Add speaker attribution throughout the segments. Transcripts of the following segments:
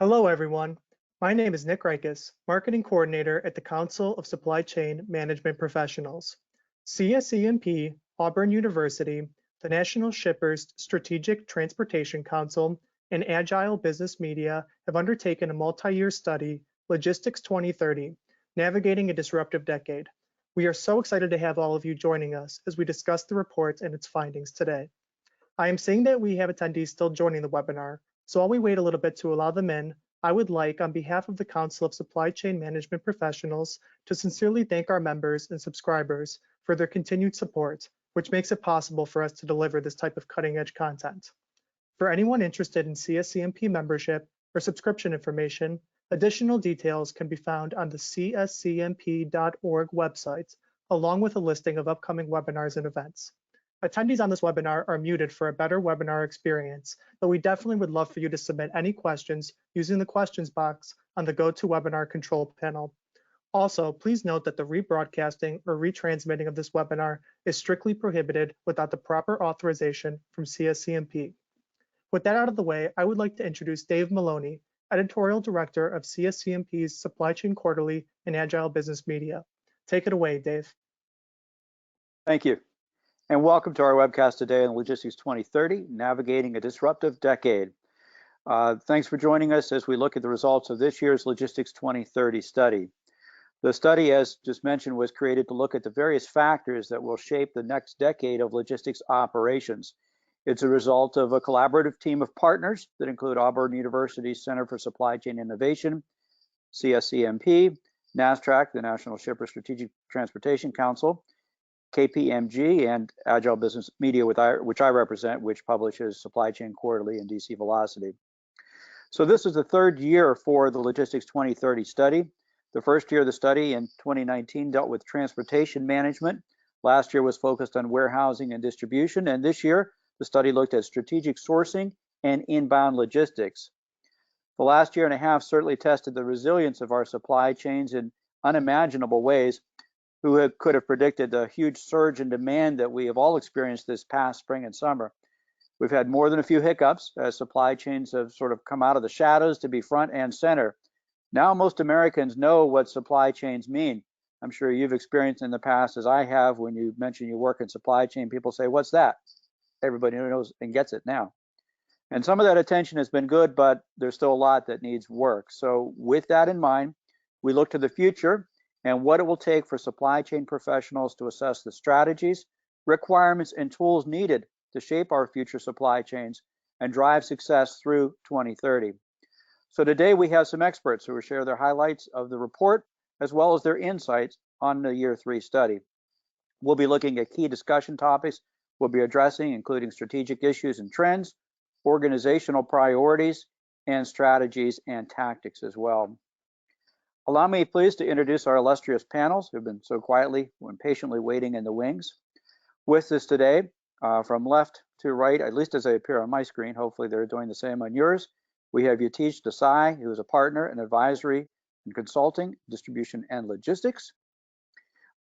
Speaker 1: Hello, everyone. My name is Nick Reikus, Marketing Coordinator at the Council of Supply Chain Management Professionals. CSCMP, Auburn University, the National Shippers Strategic Transportation Council, and Agile Business Media have undertaken a multi-year study, Logistics 2030, Navigating a Disruptive Decade. We are so excited to have all of you joining us as we discuss the report and its findings today. I am seeing that we have attendees still joining the webinar, so while we wait a little bit to allow them in, I would like, on behalf of the Council of Supply Chain Management Professionals, to sincerely thank our members and subscribers for their continued support, which makes it possible for us to deliver this type of cutting-edge content. For anyone interested in CSCMP membership or subscription information, additional details can be found on the cscmp.org website, along with a listing of upcoming webinars and events. Attendees on this webinar are muted for a better webinar experience, but we definitely would love for you to submit any questions using the questions box on the GoToWebinar control panel. Also, please note that the rebroadcasting or retransmitting of this webinar is strictly prohibited without the proper authorization from CSCMP. With that out of the way, I would like to introduce Dave Maloney, Editorial Director of CSCMP's Supply Chain Quarterly and Agile Business Media. Take it away, Dave.
Speaker 2: Thank you. And welcome to our webcast today on Logistics 2030, Navigating a Disruptive Decade. Thanks for joining us as we look at the results of this year's Logistics 2030 study. The study, as just mentioned, was created to look at the various factors that will shape the next decade of logistics operations. It's a result of a collaborative team of partners that include Auburn University's Center for Supply Chain Innovation, CSCMP, NASSTRAC, the National Shippers Strategic Transportation Council, KPMG, and Agile Business Media, which I represent, which publishes Supply Chain Quarterly and DC Velocity. So this is the third year for the Logistics 2030 study. The first year of the study in 2019 dealt with transportation management. Last year was focused on warehousing and distribution, and this year the study looked at strategic sourcing and inbound logistics. The last year and a half certainly tested the resilience of our supply chains in unimaginable ways. Who could have predicted the huge surge in demand that we have all experienced this past spring and summer? We've had more than a few hiccups as supply chains have sort of come out of the shadows to be front and center. Now most Americans know what supply chains mean. I'm sure you've experienced in the past, as I have, when you mention you work in supply chain, people say, what's that? Everybody knows and gets it now. And some of that attention has been good, but there's still a lot that needs work. So with that in mind, we look to the future and what it will take for supply chain professionals to assess the strategies, requirements, and tools needed to shape our future supply chains and drive success through 2030. So today we have some experts who will share their highlights of the report as well as their insights on the year 3 study. We'll be looking at key discussion topics we'll be addressing, including strategic issues and trends, organizational priorities, and strategies and tactics as well. Allow me, please, to introduce our illustrious panels who've been so quietly and patiently waiting in the wings. With us today, from left to right, at least as they appear on my screen, hopefully they're doing the same on yours, we have Yatish Desai, who is a partner in advisory and consulting, distribution, and logistics.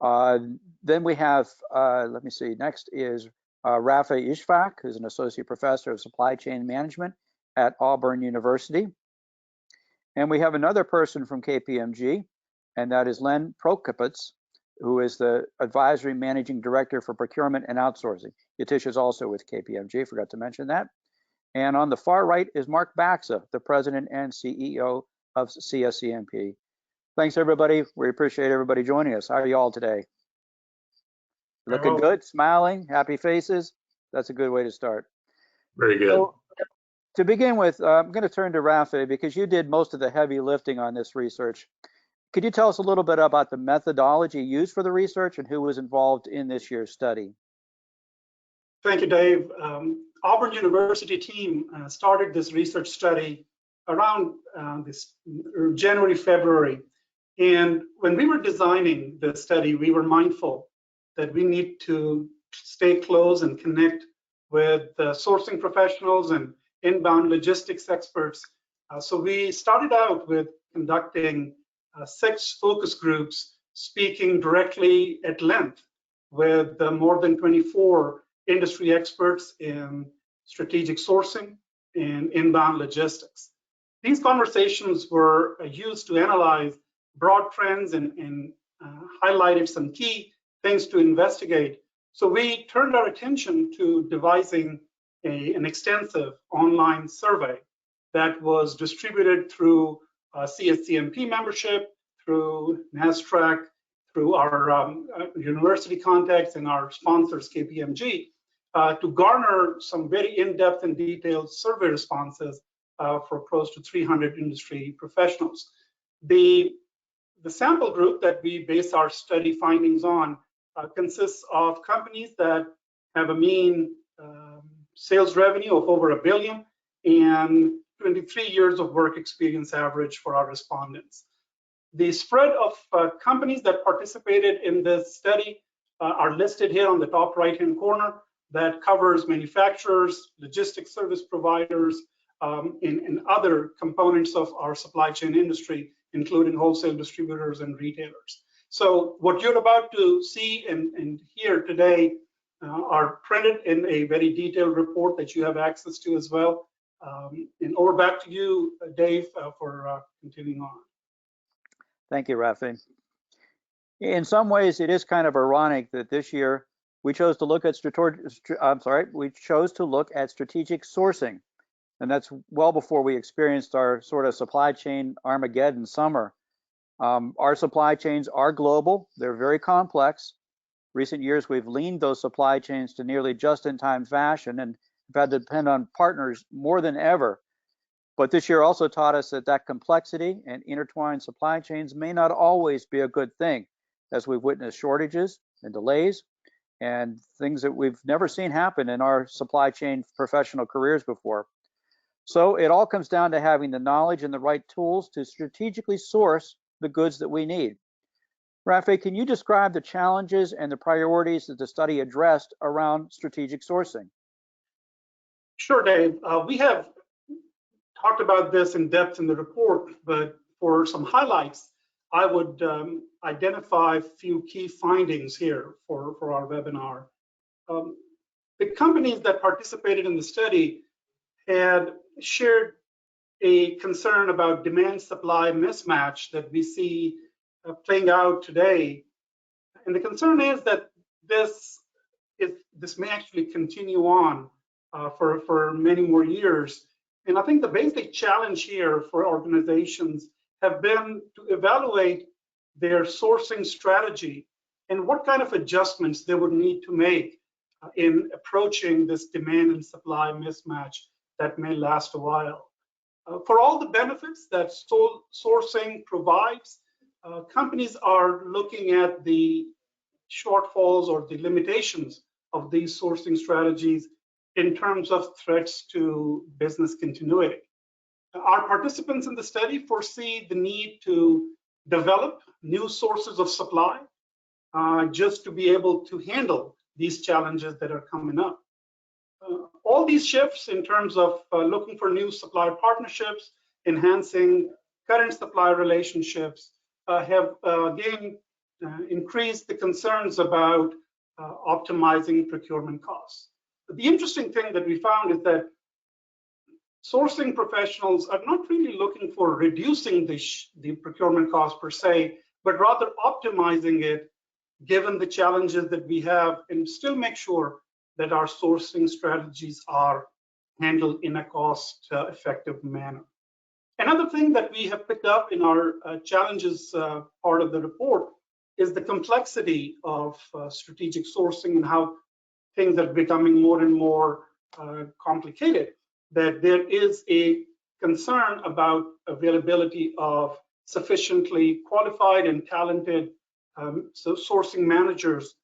Speaker 2: Then we have, let me see, next is Rafa Ishfaq, who's an associate professor of supply chain management at Auburn University. And we have another person from KPMG, and that is Len Prokopitz, who is the Advisory Managing Director for Procurement and Outsourcing. Yatish is also with KPMG, forgot to mention that. And on the far right is Mark Baxa, the President and CEO of CSCMP. Thanks, everybody. We appreciate everybody joining us. How are you all today? Looking good, smiling, happy faces. That's a good way to start.
Speaker 3: Very good.
Speaker 2: So, to begin with, I'm going to turn to Rafa because you did most of the heavy lifting on this research. Could you tell us a little bit about the methodology used for the research and who was involved in this year's study?
Speaker 3: Thank you, Dave. Auburn University team started this research study around this January, February. And when we were designing the study, we were mindful that we need to stay close and connect with sourcing professionals and inbound logistics experts. So we started out with conducting 6 focus groups, speaking directly at length with more than 24 industry experts in strategic sourcing and inbound logistics. These conversations were used to analyze broad trends and highlighted some key things to investigate. So we turned our attention to devising an extensive online survey that was distributed through CSCMP membership, through NASSTRAC, through our university contacts and our sponsors, KPMG, to garner some very in-depth and detailed survey responses for close to 300 industry professionals. The sample group that we base our study findings on consists of companies that have a mean sales revenue of over $1 billion and 23 years of work experience average for our respondents. The spread of companies that participated in this study are listed here on the top right-hand corner. That covers manufacturers, logistics service providers, and other components of our supply chain industry, including wholesale distributors and retailers. So what you're about to see and hear today are printed in a very detailed report that you have access to as well. And over back to you, Dave, for continuing on.
Speaker 2: Thank you, Rafi. In some ways, it is kind of ironic that this year we chose to look at strategic sourcing, and that's well before we experienced our sort of supply chain Armageddon summer. Our supply chains are global; they're very complex. Recent years, we've leaned those supply chains to nearly just-in-time fashion, and have had to depend on partners more than ever. But this year also taught us that complexity and intertwined supply chains may not always be a good thing, as we've witnessed shortages and delays and things that we've never seen happen in our supply chain professional careers before. So it all comes down to having the knowledge and the right tools to strategically source the goods that we need. Rafi, can you describe the challenges and the priorities that the study addressed around strategic sourcing?
Speaker 3: Sure, Dave. We have talked about this in depth in the report, but for some highlights, I would identify a few key findings here for our webinar. The companies that participated in the study had shared a concern about demand-supply mismatch that we see playing out today. And the concern is that this may actually continue on for many more years. And I think the basic challenge here for organizations have been to evaluate their sourcing strategy and what kind of adjustments they would need to make in approaching this demand and supply mismatch that may last a while. For all the benefits that sourcing provides, companies are looking at the shortfalls or the limitations of these sourcing strategies in terms of threats to business continuity. Our participants in the study foresee the need to develop new sources of supply just to be able to handle these challenges that are coming up. All these shifts in terms of looking for new supplier partnerships, enhancing current supplier relationships have again increased the concerns about optimizing procurement costs. But the interesting thing that we found is that sourcing professionals are not really looking for reducing the procurement cost per se, but rather optimizing it given the challenges that we have, and still make sure that our sourcing strategies are handled in a cost-effective manner. Another thing that we have picked up in our challenges part of the report is the complexity of strategic sourcing and how things are becoming more and more complicated, that there is a concern about availability of sufficiently qualified and talented sourcing managers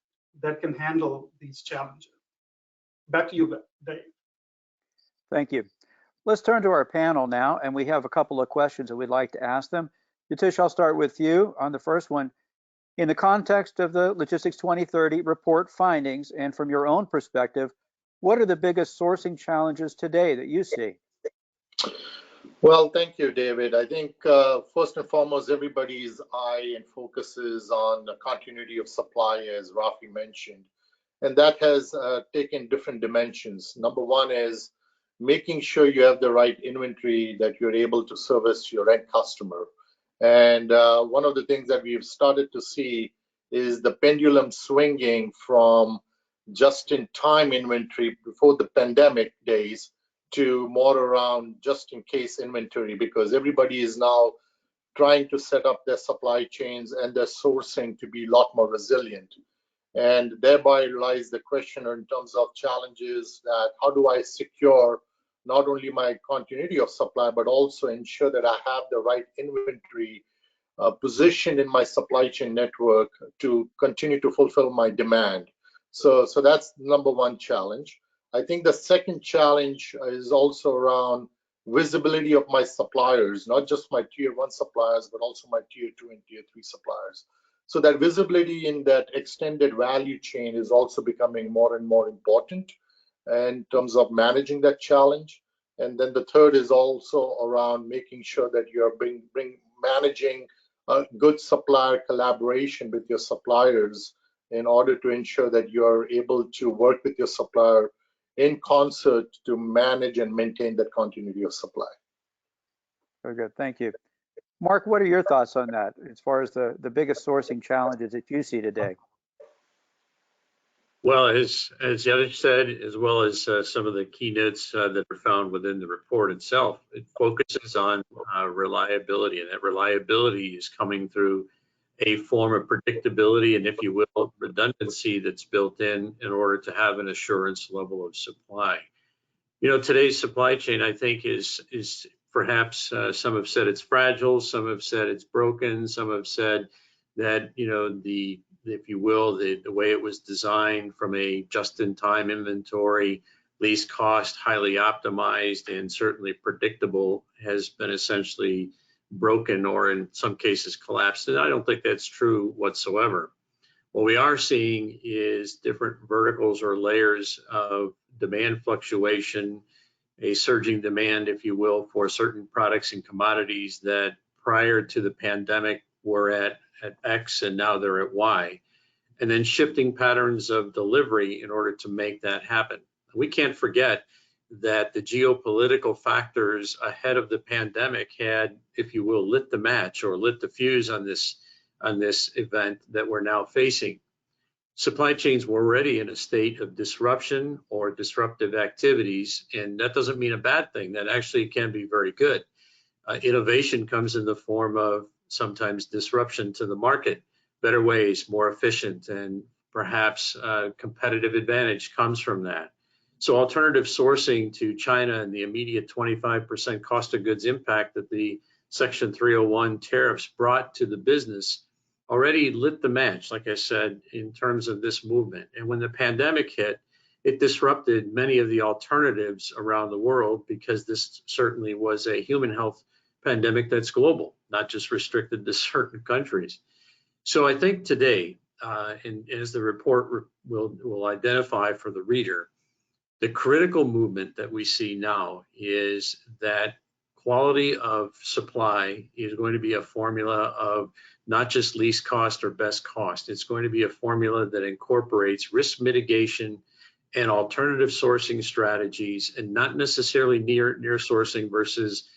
Speaker 3: that can handle these challenges. Back to you, Dave.
Speaker 2: Thank you. Let's turn to our panel now, and we have a couple of questions that we'd like to ask them. Yatish, I'll start with you on the first one. In the context of the Logistics 2030 report findings, and from your own perspective, what are the biggest sourcing challenges today that you see?
Speaker 4: Well, thank you, David. I think first and foremost, everybody's eye and focus is on the continuity of supply, as Rafi mentioned, and that has taken different dimensions. Number one is making sure you have the right inventory that you're able to service your end customer. And one of the things that we've started to see is the pendulum swinging from just-in-time inventory before the pandemic days to more around just-in-case inventory, because everybody is now trying to set up their supply chains and their sourcing to be a lot more resilient. And thereby lies the question in terms of challenges that how do I secure not only my continuity of supply, but also ensure that I have the right inventory positioned in my supply chain network to continue to fulfill my demand. So that's number one challenge. I think the second challenge is also around visibility of my suppliers, not just my tier 1 suppliers, but also my tier 2 and tier 3 suppliers. So that visibility in that extended value chain is also becoming more and more important in terms of managing that challenge. And then the third is also around making sure that you're managing a good supplier collaboration with your suppliers in order to ensure that you're able to work with your supplier in concert to manage and maintain that continuity of supply.
Speaker 2: Very good, thank you. Mark, what are your thoughts on that as far as the biggest sourcing challenges that you see today?
Speaker 5: Well, as the other said, as well as some of the keynotes that are found within the report itself, it focuses on reliability, and that reliability is coming through a form of predictability and, if you will, redundancy that's built in order to have an assurance level of supply. You know, today's supply chain, I think, is perhaps some have said it's fragile, some have said it's broken, some have said that, you know, if you will, the way it was designed from a just-in-time inventory, least cost, highly optimized, and certainly predictable has been essentially broken or in some cases collapsed. And I don't think that's true whatsoever. What we are seeing is different verticals or layers of demand fluctuation, a surging demand, if you will, for certain products and commodities that prior to the pandemic were at X and now they're at Y, and then shifting patterns of delivery in order to make that happen. We can't forget that the geopolitical factors ahead of the pandemic had, if you will, lit the match or lit the fuse on this event that we're now facing. Supply chains were already in a state of disruption or disruptive activities, and that doesn't mean a bad thing. That actually can be very good. Innovation comes in the form of sometimes disruption to the market, better ways, more efficient, and perhaps competitive advantage comes from that. So alternative sourcing to China and the immediate 25% cost of goods impact that the Section 301 tariffs brought to the business already lit the match, like I said, in terms of this movement. And when the pandemic hit, it disrupted many of the alternatives around the world, because this certainly was a human health pandemic that's global, not just restricted to certain countries. So I think today, and as the report will identify for the reader, the critical movement that we see now is that quality of supply is going to be a formula of not just least cost or best cost. It's going to be a formula that incorporates risk mitigation and alternative sourcing strategies, and not necessarily near sourcing versus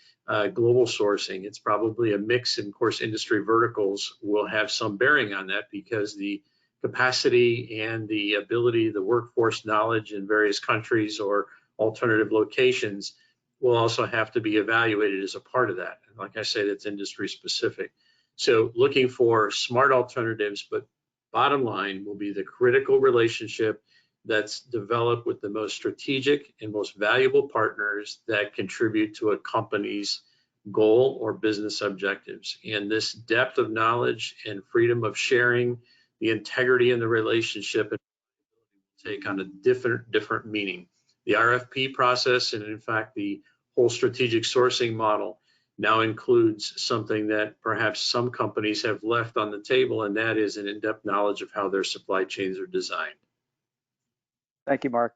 Speaker 5: global sourcing. It's probably a mix, and of course industry verticals will have some bearing on that, because the capacity and the ability, the workforce knowledge in various countries or alternative locations will also have to be evaluated as a part of that. And like I say, that's industry specific. So looking for smart alternatives, but bottom line will be the critical relationship that's developed with the most strategic and most valuable partners that contribute to a company's goal or business objectives. And this depth of knowledge and freedom of sharing, the integrity in the relationship, take on a different meaning. The RFP process, and in fact the whole strategic sourcing model, now includes something that perhaps some companies have left on the table, and that is an in-depth knowledge of how their supply chains are designed.
Speaker 2: Thank you, Mark.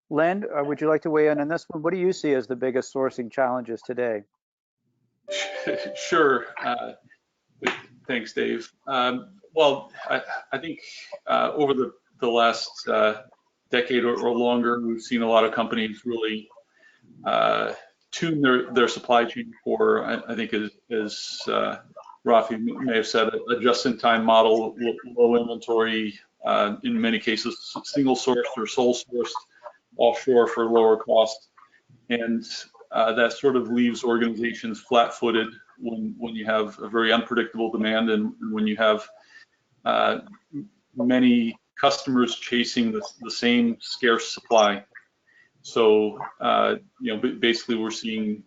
Speaker 2: Len, would you like to weigh in on this one? What do you see as the biggest sourcing challenges today?
Speaker 6: Sure. Thanks, Dave. Well, I think over the last decade or longer, we've seen a lot of companies really tune their supply chain for, I think as Rafi may have said, a just-in-time model, low inventory, in many cases single sourced or sole sourced offshore for lower cost. And that sort of leaves organizations flat-footed when you have a very unpredictable demand and when you have many customers chasing the same scarce supply. So, basically we're seeing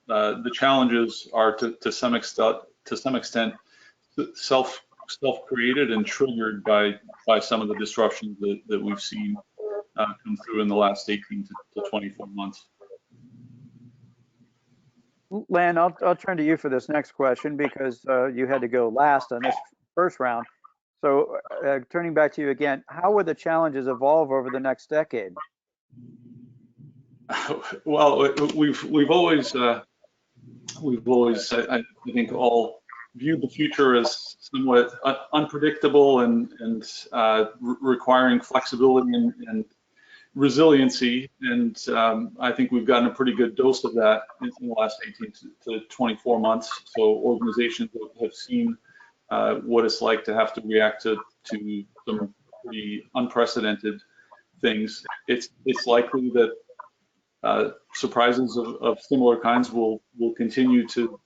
Speaker 6: the challenges are to some extent self-created and triggered by some of the disruptions that we've seen come through in the last 18 to 24 months.
Speaker 2: Len, I'll turn to you for this next question because you had to go last on this first round. So turning back to you again, how will the challenges evolve over the next decade?
Speaker 6: Well, we've always I think all viewed the future as somewhat unpredictable and requiring flexibility and resiliency, and I think we've gotten a pretty good dose of that in the last 18 to 24 months. So organizations have seen what it's like to have to react to some pretty unprecedented things. It's likely that surprises of similar kinds will continue to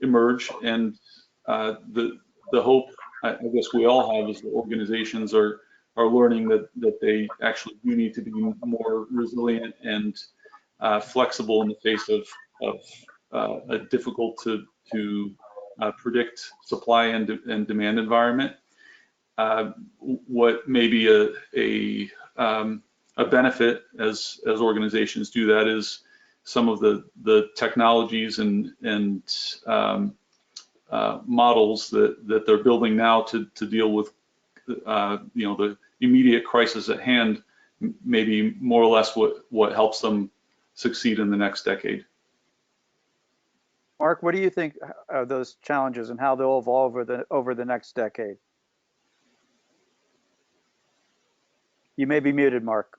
Speaker 6: emerge, and the hope I guess we all have is that organizations are learning that they actually do need to be more resilient and flexible in the face of a difficult to predict supply and demand environment. What may be a benefit as organizations do that is some of the technologies and models that they're building now to deal with the immediate crisis at hand, maybe more or less what helps them succeed in the next decade.
Speaker 2: Mark, what do you think of those challenges and how they'll evolve over the next decade? You may be muted, Mark.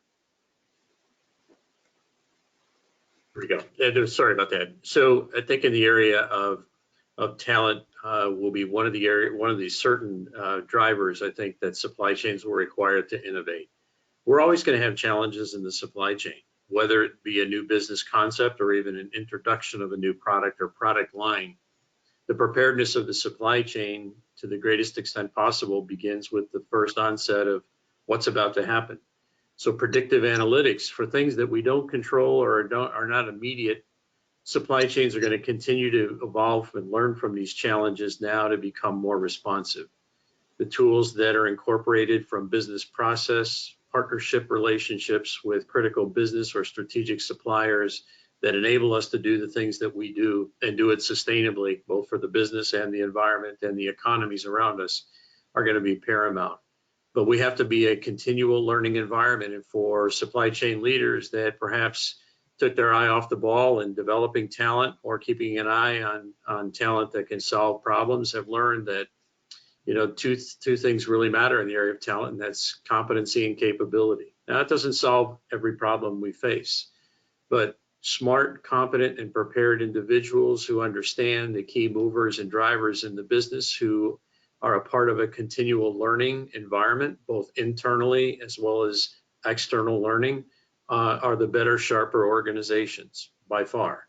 Speaker 5: There we go. Sorry about that. So I think in the area of talent will be one of the certain drivers, I think, that supply chains will require to innovate. We're always going to have challenges in the supply chain, whether it be a new business concept or even an introduction of a new product or product line. The preparedness of the supply chain to the greatest extent possible begins with the first onset of what's about to happen. So predictive analytics for things that we don't control or are not immediate, supply chains are going to continue to evolve and learn from these challenges now to become more responsive. The tools that are incorporated from business process, partnership relationships with critical business or strategic suppliers that enable us to do the things that we do and do it sustainably, both for the business and the environment and the economies around us, are going to be paramount. But we have to be a continual learning environment, and for supply chain leaders that perhaps took their eye off the ball in developing talent or keeping an eye on talent that can solve problems have learned that, two things really matter in the area of talent, and that's competency and capability. Now, that doesn't solve every problem we face, but smart, competent, and prepared individuals who understand the key movers and drivers in the business, who are a part of a continual learning environment, both internally as well as external learning, are the better, sharper organizations by far.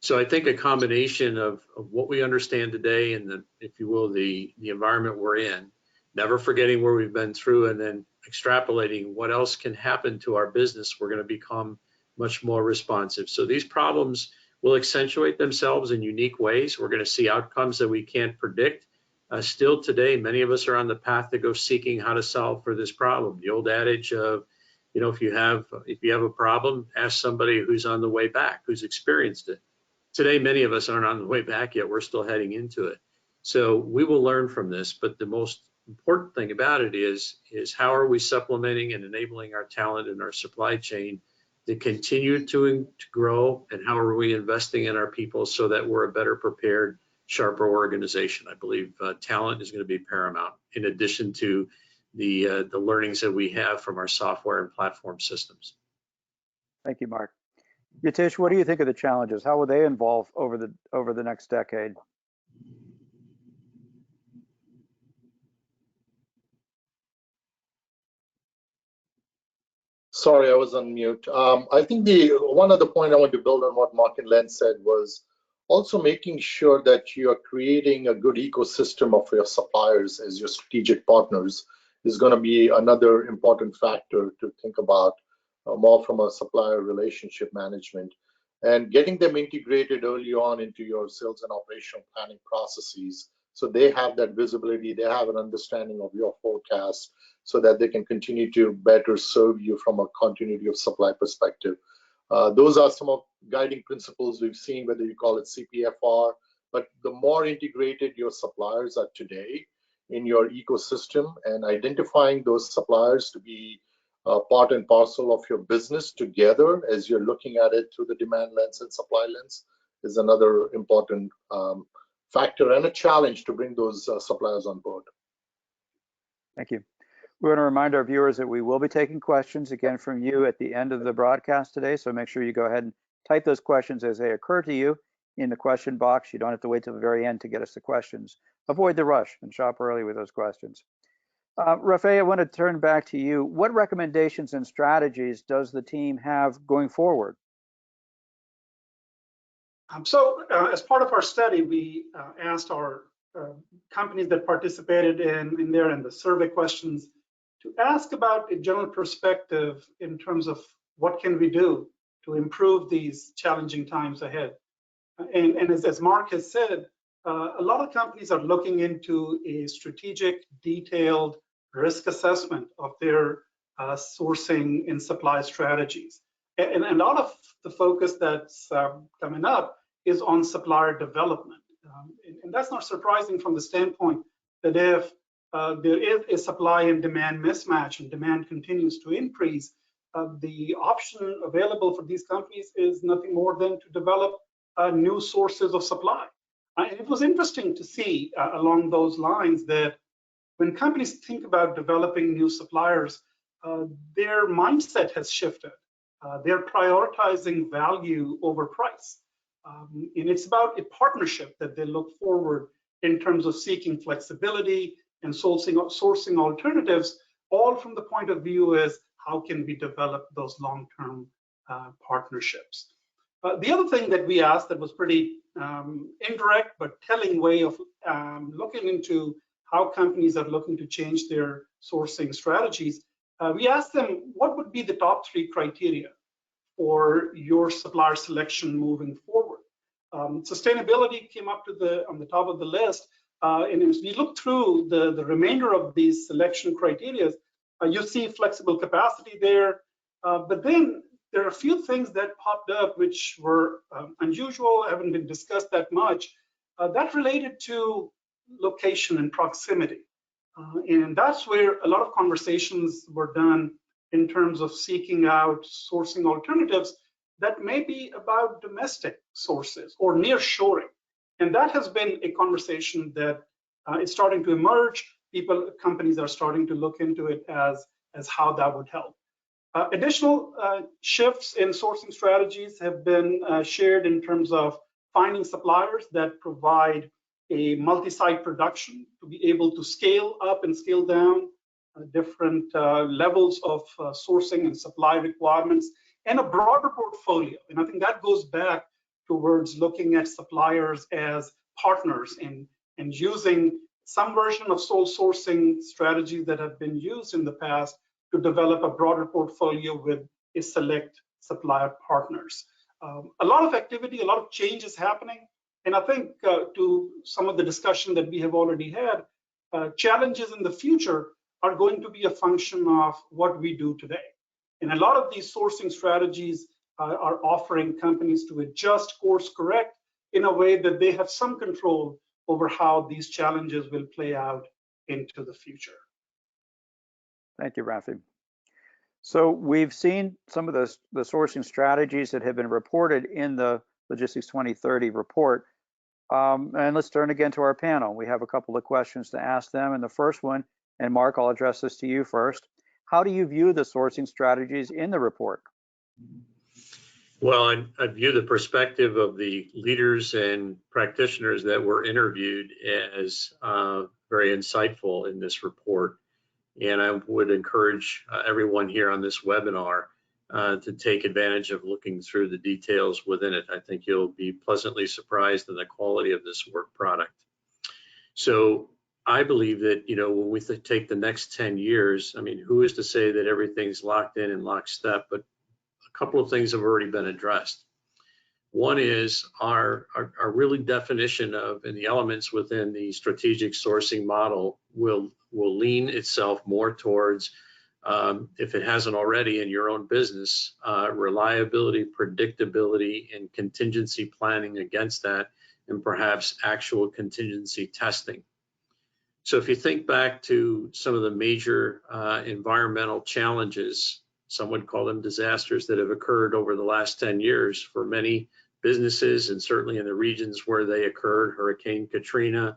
Speaker 5: So I think a combination of what we understand today and if you will, the environment we're in, never forgetting where we've been through, and then extrapolating what else can happen to our business, we're going to become much more responsive. So these problems will accentuate themselves in unique ways. We're going to see outcomes that we can't predict. Still today, many of us are on the path to go seeking how to solve for this problem. The old adage of, if you have a problem, ask somebody who's on the way back, who's experienced it. Today, many of us aren't on the way back yet. We're still heading into it. So we will learn from this. But the most important thing about it is how are we supplementing and enabling our talent and our supply chain to continue to grow, and how are we investing in our people so that we're a better prepared, sharper organization. I believe talent is going to be paramount, in addition to the learnings that we have from our software and platform systems.
Speaker 2: Thank you, Mark. Yatish, what do you think of the challenges? How will they evolve over the next decade?
Speaker 4: Sorry, I was on mute. I think one other point I want to build on what Mark and Len said was also making sure that you are creating a good ecosystem of your suppliers as your strategic partners is going to be another important factor to think about more from a supplier relationship management, and getting them integrated early on into your sales and operational planning processes so they have that visibility, they have an understanding of your forecast so that they can continue to better serve you from a continuity of supply perspective. Those are some of guiding principles we've seen, whether you call it CPFR, but the more integrated your suppliers are today in your ecosystem and identifying those suppliers to be part and parcel of your business together as you're looking at it through the demand lens and supply lens is another important factor and a challenge to bring those suppliers on board.
Speaker 2: Thank you. We want to remind our viewers that we will be taking questions again from you at the end of the broadcast today. So make sure you go ahead and type those questions as they occur to you in the question box. You don't have to wait till the very end to get us the questions. Avoid the rush and shop early with those questions. Rafay, I want to turn back to you. What recommendations and strategies does the team have going forward?
Speaker 3: As part of our study, we asked our companies that participated in there and the survey questions to ask about a general perspective in terms of what can we do to improve these challenging times ahead. And as Mark has said, a lot of companies are looking into a strategic, detailed risk assessment of their sourcing and supply strategies. And a lot of the focus that's coming up is on supplier development. And that's not surprising from the standpoint that if there is a supply and demand mismatch and demand continues to increase, the option available for these companies is nothing more than to develop new sources of supply. And it was interesting to see along those lines that when companies think about developing new suppliers, their mindset has shifted. They're prioritizing value over price. And it's about a partnership that they look forward in terms of seeking flexibility and sourcing alternatives, all from the point of view as how can we develop those long-term partnerships. The other thing that we asked that was pretty indirect but telling way of looking into how companies are looking to change their sourcing strategies, we asked them what would be the top 3 criteria for your supplier selection moving forward. Sustainability came up on the top of the list, and as we look through the remainder of these selection criteria, you see flexible capacity there, but then there are a few things that popped up which were unusual, haven't been discussed that much, that related to location and proximity. And that's where a lot of conversations were done in terms of seeking out sourcing alternatives that may be about domestic sources or nearshoring. And that has been a conversation that is starting to emerge. Companies are starting to look into it as how that would help. Additional shifts in sourcing strategies have been shared in terms of finding suppliers that provide a multi-site production to be able to scale up and scale down different levels of sourcing and supply requirements, and a broader portfolio. And I think that goes back towards looking at suppliers as partners and using some version of sole sourcing strategies that have been used in the past to develop a broader portfolio with a select supplier partners. A lot of activity, a lot of change is happening. And I think to some of the discussion that we have already had, challenges in the future are going to be a function of what we do today. And a lot of these sourcing strategies are offering companies to adjust, course correct in a way that they have some control over how these challenges will play out into the future.
Speaker 2: Thank you, Rafi. So we've seen some of the sourcing strategies that have been reported in the Logistics 2030 report. And let's turn again to our panel. We have a couple of questions to ask them. And the first one, and Mark, I'll address this to you first. How do you view the sourcing strategies in the report?
Speaker 5: Well, I view the perspective of the leaders and practitioners that were interviewed as very insightful in this report. And I would encourage everyone here on this webinar to take advantage of looking through the details within it. I think you'll be pleasantly surprised in the quality of this work product. So I believe that, you know, when we take the next 10 years, I mean, who is to say that everything's locked in and lockstep, but a couple of things have already been addressed. One is our really definition of, and the elements within the strategic sourcing model will lean itself more towards, if it hasn't already in your own business, reliability, predictability, and contingency planning against that, and perhaps actual contingency testing. So if you think back to some of the major environmental challenges, some would call them disasters, that have occurred over the last 10 years for many businesses, and certainly in the regions where they occurred, Hurricane Katrina,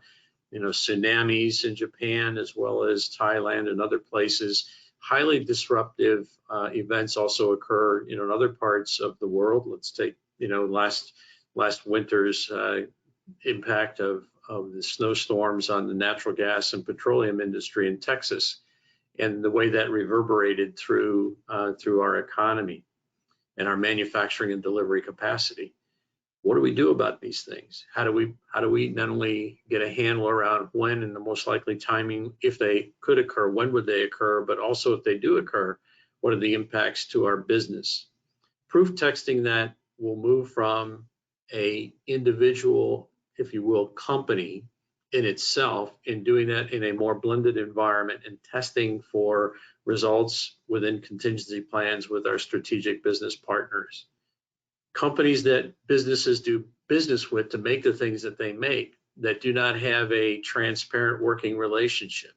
Speaker 5: you know, tsunamis in Japan, as well as Thailand and other places. Highly disruptive events also occur, you know, in other parts of the world. Let's take, you know, last winter's impact of the snowstorms on the natural gas and petroleum industry in Texas, and the way that reverberated through our economy and our manufacturing and delivery capacity. What do we do about these things? How do we not only get a handle around when and the most likely timing, if they could occur, when would they occur, but also if they do occur, what are the impacts to our business? Proof texting that will move from a individual, if you will, company in itself, in doing that in a more blended environment and testing for results within contingency plans with our strategic business partners. Companies that businesses do business with to make the things that they make, that do not have a transparent working relationship,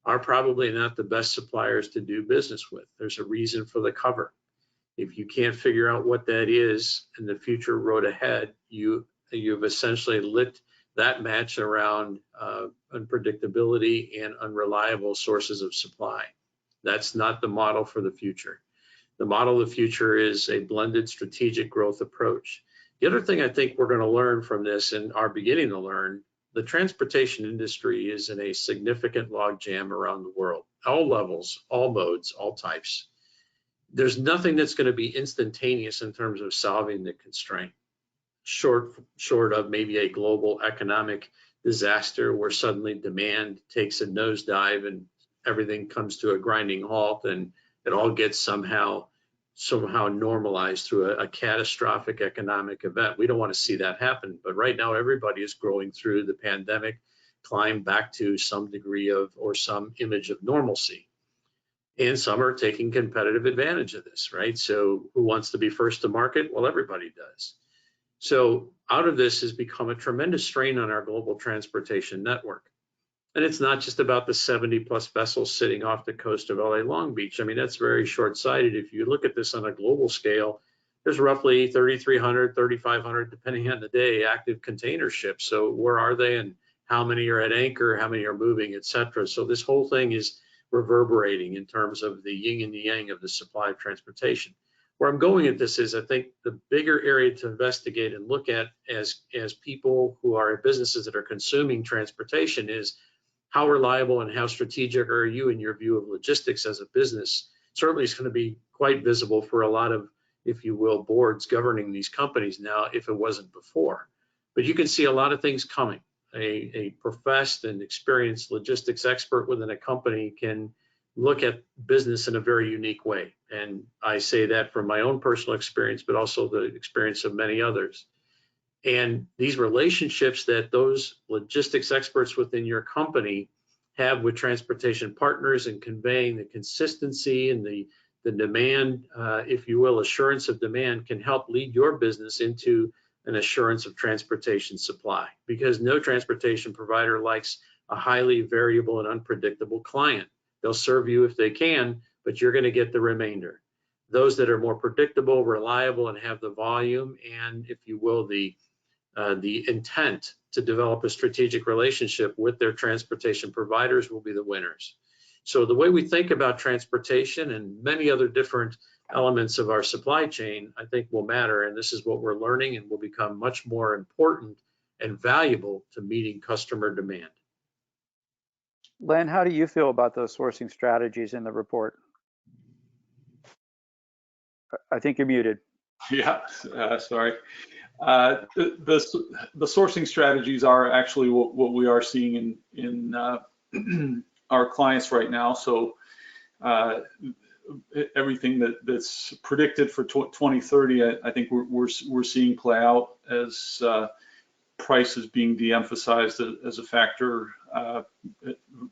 Speaker 5: are probably not the best suppliers to do business with. There's a reason for the cover. If you can't figure out what that is in the future road ahead, you've essentially lit that match around unpredictability and unreliable sources of supply. That's not the model for the future. The model of the future is a blended strategic growth approach. The other thing I think we're going to learn from this, and are beginning to learn, the transportation industry is in a significant logjam around the world, all levels, all modes, all types. There's nothing that's going to be instantaneous in terms of solving the constraint, short of maybe a global economic disaster where suddenly demand takes a nosedive and everything comes to a grinding halt, and it all gets somehow normalized through a catastrophic economic event. We don't want to see that happen, but right now everybody is growing through the pandemic, climb back to some degree of, or some image of normalcy. And some are taking competitive advantage of this, right? So who wants to be first to market? Well, everybody does. So out of this has become a tremendous strain on our global transportation network. And it's not just about the 70+ vessels sitting off the coast of LA Long Beach. I mean, that's very short-sighted. If you look at this on a global scale, there's roughly 3,300, 3,500, depending on the day, active container ships. So where are they, and how many are at anchor, how many are moving, et cetera. So this whole thing is reverberating in terms of the yin and the yang of the supply of transportation. Where I'm going at this is, I think the bigger area to investigate and look at as people who are businesses that are consuming transportation is, how reliable and how strategic are you in your view of logistics as a business? Certainly it's going to be quite visible for a lot of, if you will, boards governing these companies now, if it wasn't before. But you can see a lot of things coming. A professed and experienced logistics expert within a company can look at business in a very unique way. And I say that from my own personal experience, but also the experience of many others. And these relationships that those logistics experts within your company have with transportation partners, and conveying the consistency and the demand, if you will, assurance of demand, can help lead your business into an assurance of transportation supply, because no transportation provider likes a highly variable and unpredictable client. They'll serve you if they can, but you're going to get the remainder. Those that are more predictable, reliable, and have the volume and, if you will, the intent to develop a strategic relationship with their transportation providers will be the winners. So the way we think about transportation and many other different elements of our supply chain, I think will matter. And this is what we're learning and will become much more important and valuable to meeting customer demand.
Speaker 2: Len, how do you feel about those sourcing strategies in the report? I think you're muted.
Speaker 6: Yeah, sorry. The sourcing strategies are actually what we are seeing in our clients right now. So everything that's predicted for 2030, I think we're seeing play out as price is being de-emphasized as a factor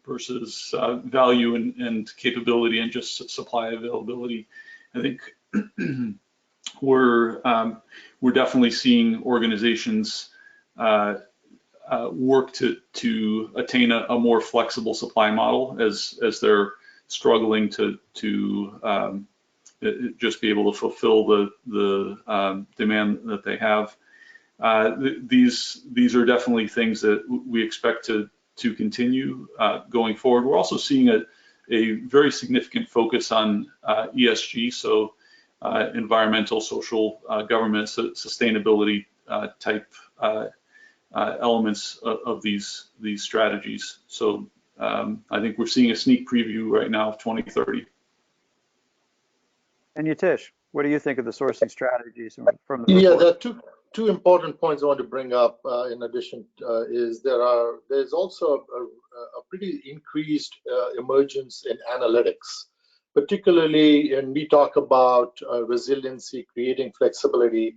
Speaker 6: versus value and capability and just supply availability. I think we're definitely seeing organizations work to attain a more flexible supply model as they're struggling to just be able to fulfill the demand that they have. These are definitely things that we expect to continue going forward. We're also seeing a very significant focus on ESG, so environmental, social, government, sustainability type elements of these strategies. So I think we're seeing a sneak preview right now of 2030.
Speaker 2: And Yatish, what do you think of the sourcing strategies from the report?
Speaker 4: Yeah, there are two important points I want to bring up. In addition, there's also a pretty increased emergence in analytics, particularly when we talk about resiliency, creating flexibility,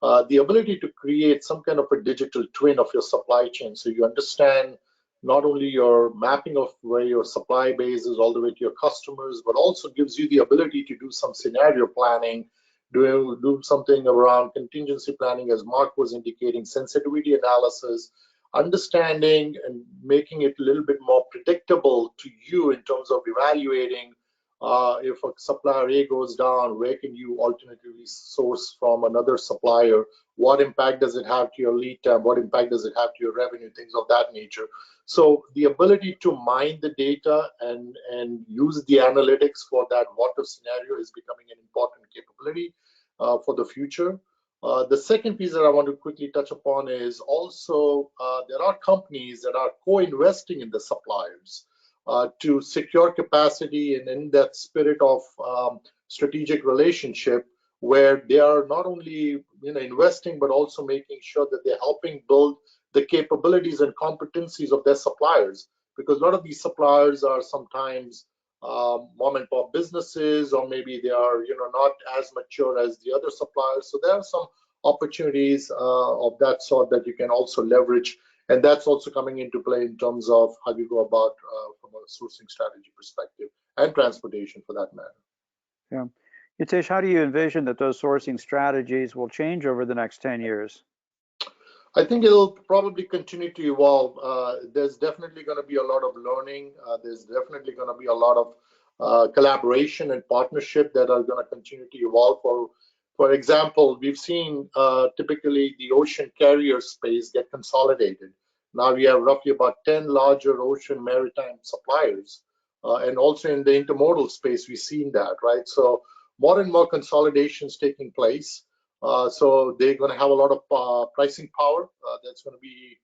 Speaker 4: the ability to create some kind of a digital twin of your supply chain, so you understand not only your mapping of where your supply base is all the way to your customers, but also gives you the ability to do some scenario planning, do something around contingency planning, as Mark was indicating, sensitivity analysis, understanding and making it a little bit more predictable to you in terms of evaluating if a supplier A goes down, where can you alternatively source from another supplier? What impact does it have to your lead time? What impact does it have to your revenue? Things of that nature. So the ability to mine the data and use the analytics for that what-if scenario is becoming an important capability for the future. The second piece that I want to quickly touch upon is also there are companies that are co-investing in the suppliers to secure capacity, and in that spirit of strategic relationship, where they are not only investing but also making sure that they're helping build the capabilities and competencies of their suppliers, because a lot of these suppliers are sometimes mom and pop businesses, or maybe they are not as mature as the other suppliers. So there are some opportunities of that sort that you can also leverage, and that's also coming into play in terms of how you go about from a sourcing strategy perspective, and transportation for that matter.
Speaker 2: Yeah. Yatish, how do you envision that those sourcing strategies will change over the next 10 years?
Speaker 4: I think it'll probably continue to evolve. There's definitely going to be a lot of learning. There's definitely going to be a lot of collaboration and partnership that are going to continue to evolve. For example, we've seen typically the ocean carrier space get consolidated. Now we have roughly about 10 larger ocean maritime suppliers. And also in the intermodal space, we've seen that, right? So more and more consolidations taking place. So they're going to have a lot of pricing power that's going to be,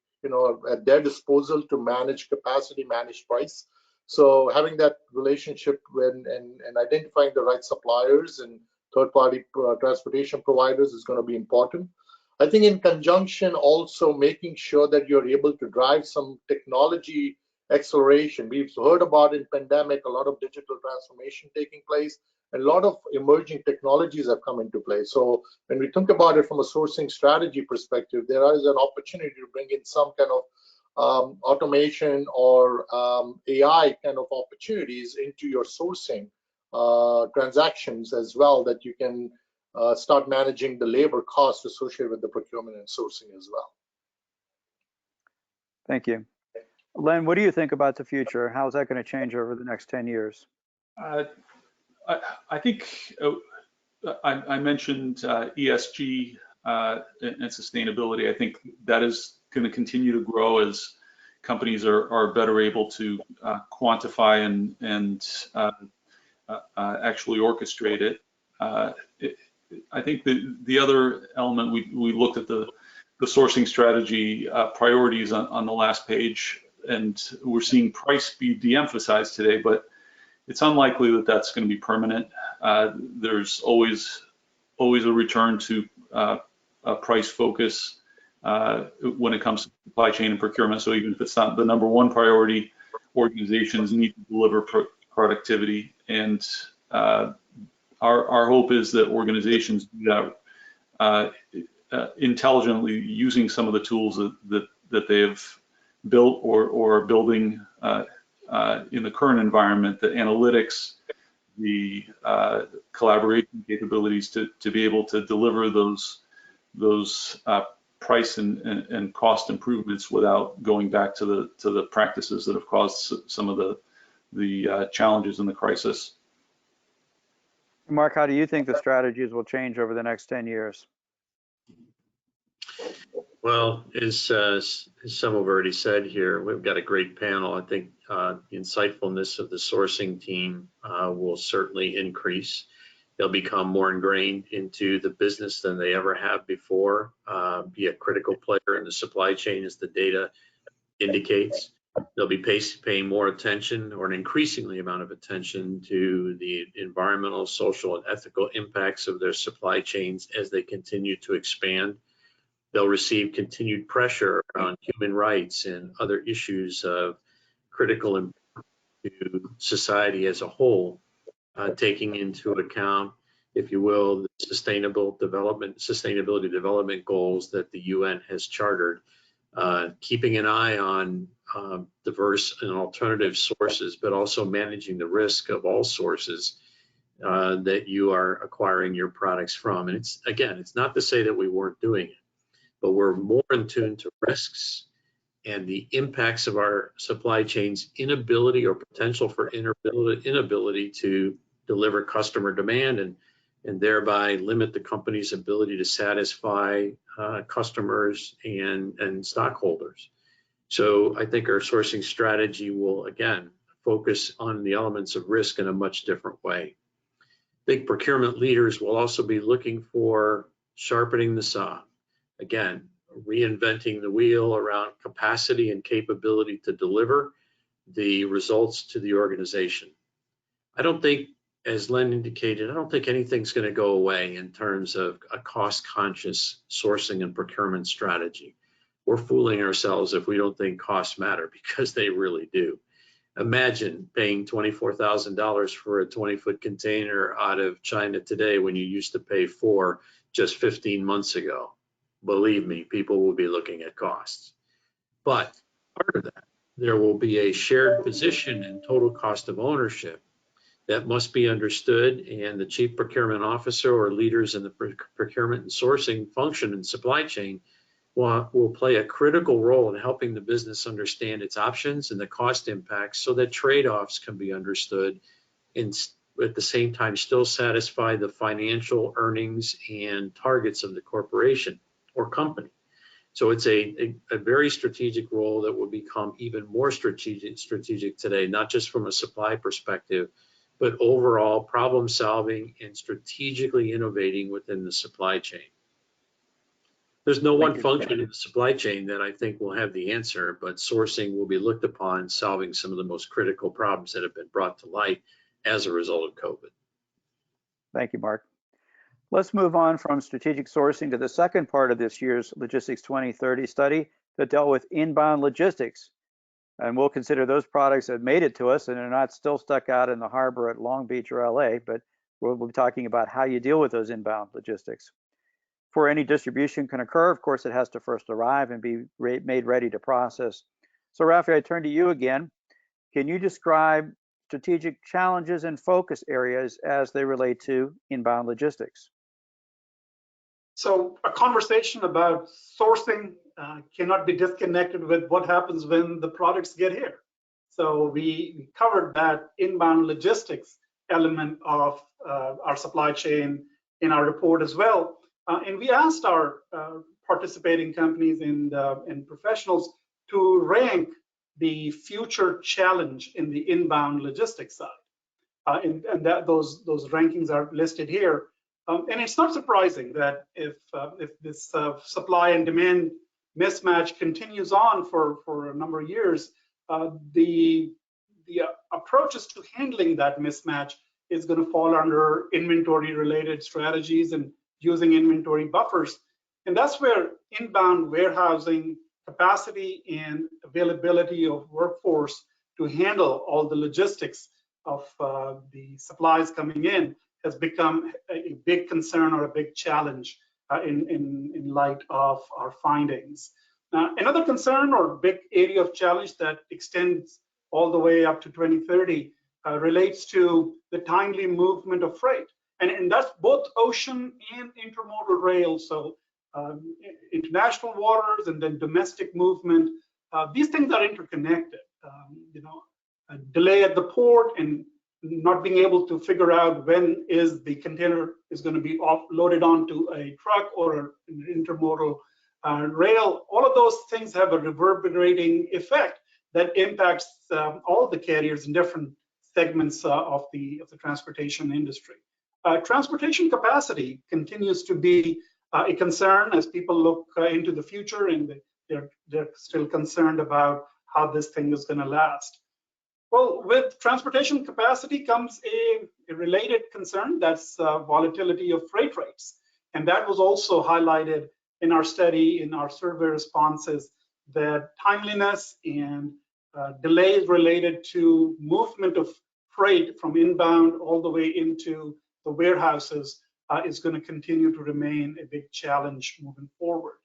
Speaker 4: at their disposal to manage capacity, manage price. So having that relationship and identifying the right suppliers and third-party transportation providers is going to be important. I think in conjunction also making sure that you're able to drive some technology acceleration. We've heard about in pandemic a lot of digital transformation taking place, and a lot of emerging technologies have come into play. So when we think about it from a sourcing strategy perspective, there is an opportunity to bring in some kind of automation or AI kind of opportunities into your sourcing transactions as well, that you can start managing the labor costs associated with the procurement and sourcing as well.
Speaker 2: Thank you. Len, what do you think about the future? How's that going to change over the next 10 years?
Speaker 6: I think I mentioned ESG and sustainability. I think that is going to continue to grow as companies are better able to quantify and actually orchestrate it. I think the other element, we looked at the sourcing strategy priorities on the last page, and we're seeing price be de-emphasized today, but it's unlikely that that's going to be permanent. There's always a return to a price focus when it comes to supply chain and procurement. So even if it's not the number one priority, organizations need to deliver productivity, and our hope is that organizations do that intelligently, using some of the tools that they have built or are building in the current environment, the analytics, the collaboration capabilities to be able to deliver those price and cost improvements without going back to the practices that have caused some of the challenges in the crisis.
Speaker 2: Mark, how do you think the strategies will change over the next 10 years?
Speaker 5: Well, as some have already said here, we've got a great panel. I think the insightfulness of the sourcing team will certainly increase. They'll become more ingrained into the business than they ever have before, be a critical player in the supply chain as the data indicates. They'll be paying more attention, or an increasingly amount of attention, to the environmental, social, and ethical impacts of their supply chains as they continue to expand. They'll receive continued pressure on human rights and other issues of critical importance to society as a whole, taking into account, if you will, the sustainability development goals that the UN has chartered, keeping an eye on diverse and alternative sources, but also managing the risk of all sources that you are acquiring your products from. And it's not to say that we weren't doing it, but we're more in tune to risks and the impacts of our supply chain's inability or potential for inability to deliver customer demand, and thereby limit the company's ability to satisfy customers and stockholders. So I think our sourcing strategy will, again, focus on the elements of risk in a much different way. I think procurement leaders will also be looking for sharpening the saw. Again, reinventing the wheel around capacity and capability to deliver the results to the organization. I don't think, as Len indicated, I don't think anything's going to go away in terms of a cost-conscious sourcing and procurement strategy. We're fooling ourselves if we don't think costs matter, because they really do. Imagine paying $24,000 for a 20-foot container out of China today when you used to pay $4 just 15 months ago. Believe me, people will be looking at costs. But part of that, there will be a shared position in total cost of ownership that must be understood, and the chief procurement officer or leaders in the procurement and sourcing function and supply chain will play a critical role in helping the business understand its options and the cost impacts, so that trade-offs can be understood, and at the same time still satisfy the financial earnings and targets of the corporation or company. So it's a very strategic role that will become even more strategic today, not just from a supply perspective, but overall problem solving and strategically innovating within the supply chain. There's no one function in the supply chain that I think will have the answer, but sourcing will be looked upon solving some of the most critical problems that have been brought to light as a result of COVID.
Speaker 2: Thank you, Mark. Let's move on from strategic sourcing to the second part of this year's Logistics 2030 study that dealt with inbound logistics. And we'll consider those products that made it to us and are not still stuck out in the harbor at Long Beach or LA, but we'll be talking about how you deal with those inbound logistics. Before any distribution can occur, of course, it has to first arrive and be made ready to process. So Rafi, I turn to you again. Can you describe strategic challenges and focus areas as they relate to inbound logistics?
Speaker 3: So a conversation about sourcing cannot be disconnected with what happens when the products get here. So we covered that inbound logistics element of our supply chain in our report as well. And we asked our participating companies and professionals to rank the future challenge in the inbound logistics side. and that those rankings are listed here. And it's not surprising that if this supply and demand mismatch continues on for a number of years, the approaches to handling that mismatch is going to fall under inventory related strategies and using inventory buffers. And that's where inbound warehousing capacity and availability of workforce to handle all the logistics of the supplies coming in has become a big concern or a big challenge in light of our findings. Another concern or big area of challenge that extends all the way up to 2030 relates to the timely movement of freight. And that's both ocean and intermodal rail. So international waters and then domestic movement. These things are interconnected. A delay at the port and not being able to figure out when is the container is going to be loaded onto a truck or an intermodal rail. All of those things have a reverberating effect that impacts all the carriers in different segments of the transportation industry. Transportation capacity continues to be a concern as people look into the future, and they're still concerned about how this thing is going to last. Well, with transportation capacity comes a related concern, that's volatility of freight rates. And that was also highlighted in our study, in our survey responses, that timeliness and delays related to movement of freight from inbound all the way into the warehouses is going to continue to remain a big challenge moving forward.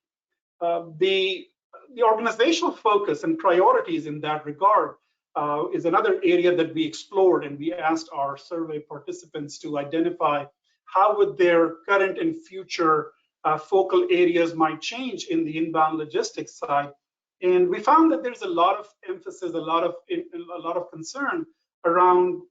Speaker 3: The organizational focus and priorities in that regard is another area that we explored, and we asked our survey participants to identify how would their current and future focal areas might change in the inbound logistics side. And we found that there's a lot of emphasis, a lot of concern around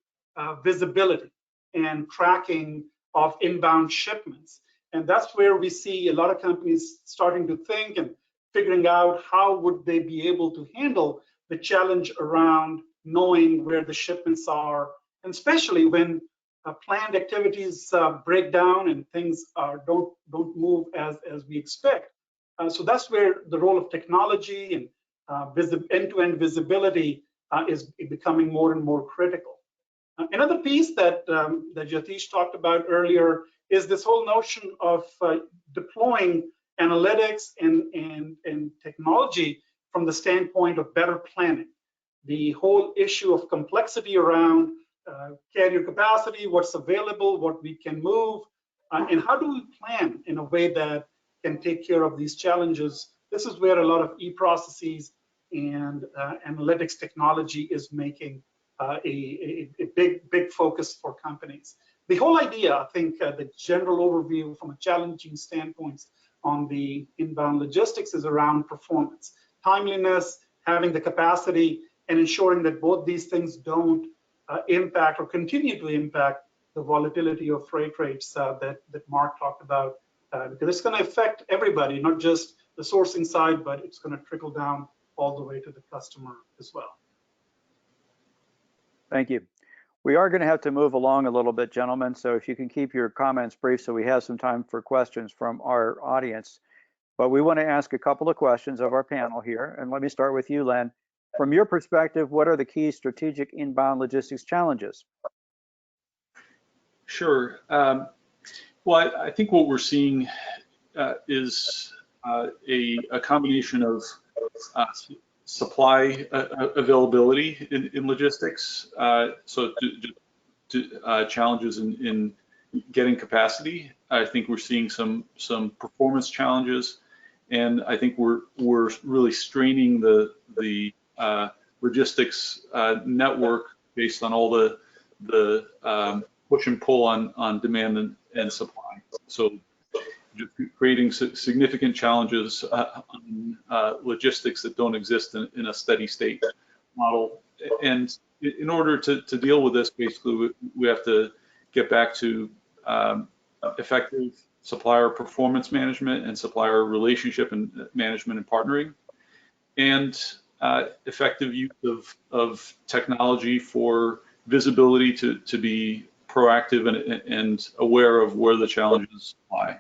Speaker 3: visibility and tracking of inbound shipments. And that's where we see a lot of companies starting to think and figuring out how would they be able to handle the challenge around knowing where the shipments are, and especially when planned activities break down and things don't move as we expect. So that's where the role of technology and end-to-end visibility is becoming more and more critical. Another piece that Jatish talked about earlier is this whole notion of deploying analytics and technology from the standpoint of better planning. The whole issue of complexity around carrier capacity, what's available, what we can move, and how do we plan in a way that can take care of these challenges. This is where a lot of e-processes and analytics technology is making a big focus for companies. The whole idea, I think, the general overview from a challenging standpoint on the inbound logistics is around performance, timeliness, having the capacity, and ensuring that both these things don't impact or continue to impact the volatility of freight rates that Mark talked about, because it's going to affect everybody, not just the sourcing side, but it's going to trickle down all the way to the customer as well.
Speaker 2: Thank you. We are going to have to move along a little bit, gentlemen, so if you can keep your comments brief so we have some time for questions from our audience. But we want to ask a couple of questions of our panel here, and let me start with you, Len. From your perspective, what are the key strategic inbound logistics challenges?
Speaker 6: Sure. Well, I think what we're seeing is a combination of supply availability in logistics, so challenges in getting capacity. I think we're seeing some performance challenges, and I think we're really straining the logistics network based on all the push and pull on demand and supply. So just creating significant challenges on logistics that don't exist in a steady state model. And in order to deal with this, basically, we have to get back to effective supplier performance management and supplier relationship and management and partnering, and effective use of technology for visibility to be proactive and aware of where the challenges lie.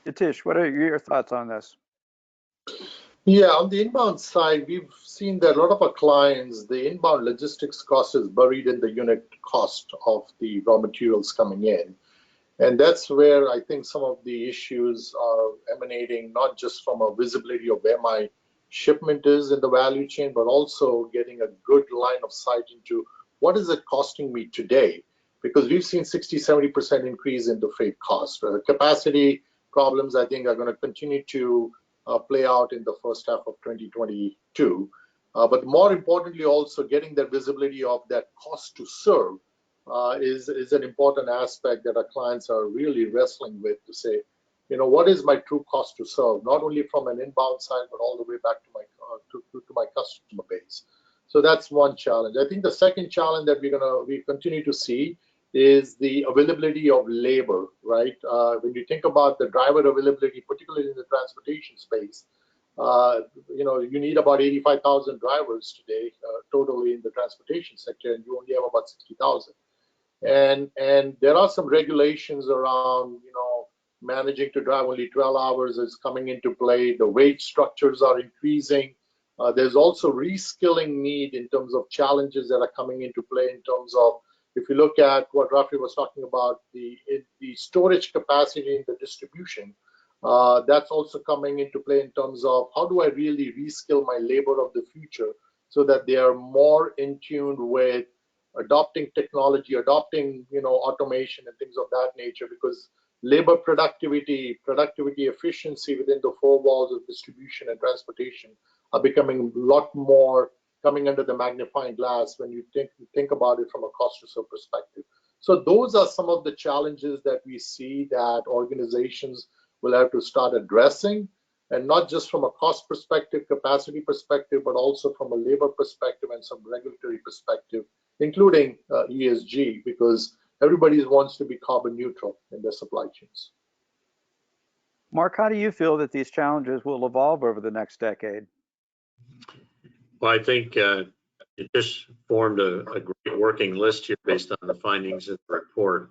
Speaker 2: Yatish, what are your thoughts on this?
Speaker 4: Yeah, on the inbound side, we've seen that a lot of our clients, the inbound logistics cost is buried in the unit cost of the raw materials coming in. And that's where I think some of the issues are emanating, not just from a visibility of where my shipment is in the value chain, but also getting a good line of sight into what is it costing me today? Because we've seen 60–70% increase in the freight cost. Capacity problems, I think, are going to continue to play out in the first half of 2022. But more importantly, also getting that visibility of that cost to serve is an important aspect that our clients are really wrestling with to say, what is my true cost to serve, not only from an inbound side, but all the way back to my customer base. So that's one challenge. I think the second challenge that we continue to see is the availability of labor, right? When you think about the driver availability, particularly in the transportation space, you need about 85,000 drivers today, totally in the transportation sector, and you only have about 60,000. And there are some regulations around, managing to drive only 12 hours is coming into play. The wage structures are increasing. There's also reskilling need in terms of challenges that are coming into play in terms of, if you look at what Rafi was talking about, the storage capacity in the distribution, that's also coming into play in terms of how do I really reskill my labor of the future so that they are more in tune with adopting technology, adopting automation and things of that nature, because labor productivity efficiency within the four walls of distribution and transportation are becoming a lot more coming under the magnifying glass when you think about it from a cost to serve perspective. So those are some of the challenges that we see that organizations will have to start addressing, and not just from a cost perspective, capacity perspective, but also from a labor perspective and some regulatory perspective, including ESG, because everybody wants to be carbon neutral in their supply chains.
Speaker 2: Mark, how do you feel that these challenges will evolve over the next decade?
Speaker 5: Well, I think it just formed a great working list here based on the findings of the report.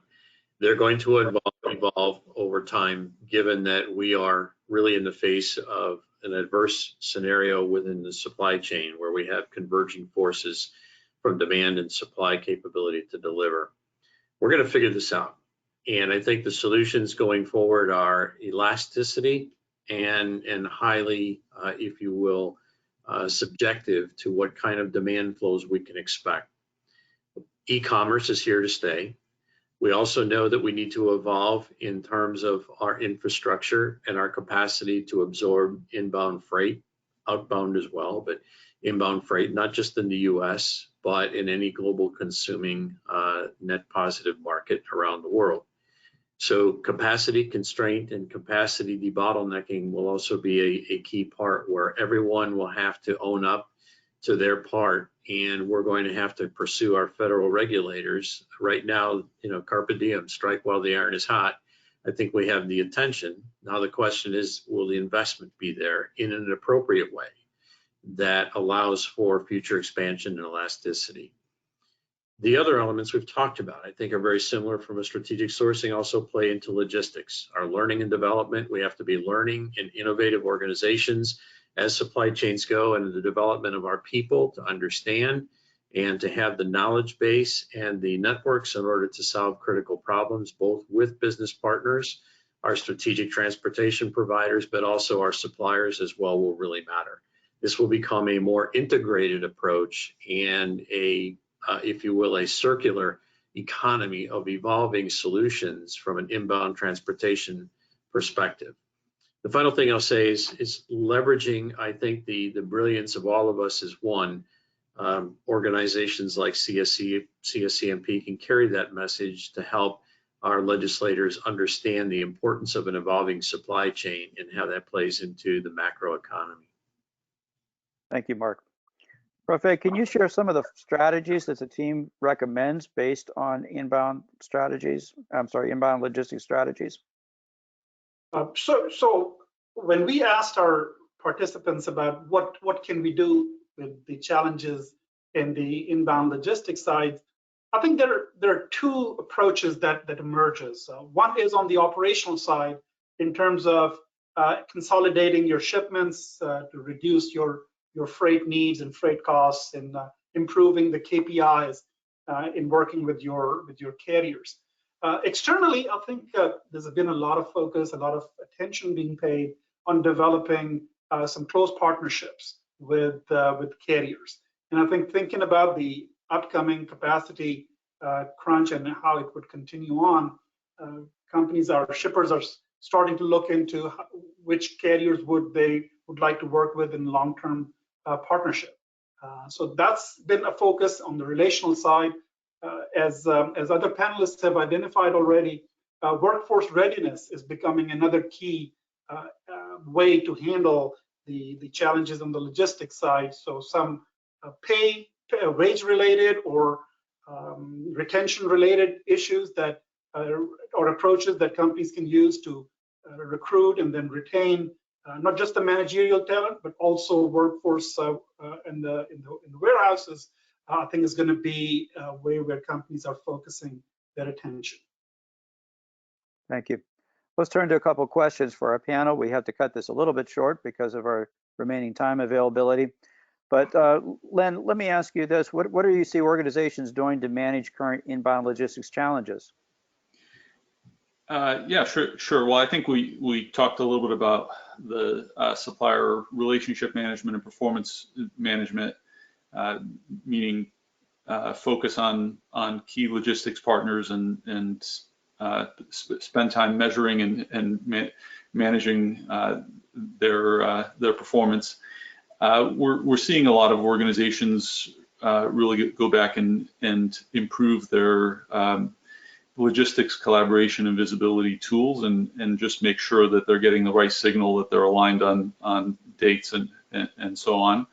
Speaker 5: They're going to evolve over time, given that we are really in the face of an adverse scenario within the supply chain where we have converging forces from demand and supply capability to deliver. We're going to figure this out. And I think the solutions going forward are elasticity and highly, if you will, subjective to what kind of demand flows we can expect. E-commerce is here to stay. We also know that we need to evolve in terms of our infrastructure and our capacity to absorb inbound freight, outbound as well, but inbound freight, not just in the US, but in any global consuming net positive market around the world. So capacity constraint and capacity debottlenecking will also be a key part where everyone will have to own up to their part, and we're going to have to pursue our federal regulators. Right now, carpe diem, strike while the iron is hot. I think we have the attention. Now the question is, will the investment be there in an appropriate way that allows for future expansion and elasticity? The other elements we've talked about, I think, are very similar from a strategic sourcing, also play into logistics. Our learning and development, we have to be learning in innovative organizations as supply chains go, and the development of our people to understand and to have the knowledge base and the networks in order to solve critical problems, both with business partners, our strategic transportation providers, but also our suppliers as well, will really matter. This will become a more integrated approach and if you will, a circular economy of evolving solutions from an inbound transportation perspective. The final thing I'll say is leveraging, I think, the brilliance of all of us is one. Organizations like CSCMP can carry that message to help our legislators understand the importance of an evolving supply chain and how that plays into the macro economy.
Speaker 2: Thank you, Mark. Rafi, can you share some of the strategies that the team recommends based on inbound logistics strategies?
Speaker 3: So when we asked our participants about what can we do with the challenges in the inbound logistics side, I think there are two approaches that emerges. One is on the operational side in terms of consolidating your shipments to reduce your freight needs and freight costs, and improving the KPIs in working with your carriers. Externally, I think there's been a lot of focus, a lot of attention being paid on developing some close partnerships with carriers. And I think thinking about the upcoming capacity crunch and how it would continue on, shippers are starting to look into which carriers would like to work with in long-term partnership. So that's been a focus on the relational side. As other panelists have identified already, workforce readiness is becoming another key way to handle the challenges on the logistics side. So some wage related or retention related issues that or approaches that companies can use to recruit and then retain not just the managerial talent, but also workforce in the warehouses, I think is going to be a way where companies are focusing their attention.
Speaker 2: Thank you. Let's turn to a couple of questions for our panel. We have to cut this a little bit short because of our remaining time availability. But Len, let me ask you this. What do you see organizations doing to manage current inbound logistics challenges?
Speaker 6: Yeah, sure. Well, I think we talked a little bit about the supplier relationship management and performance management, meaning focus on key logistics partners and spend time measuring and managing their performance. We're seeing a lot of organizations really go back and improve their logistics collaboration and visibility tools, and just make sure that they're getting the right signal, that they're aligned on dates and so on.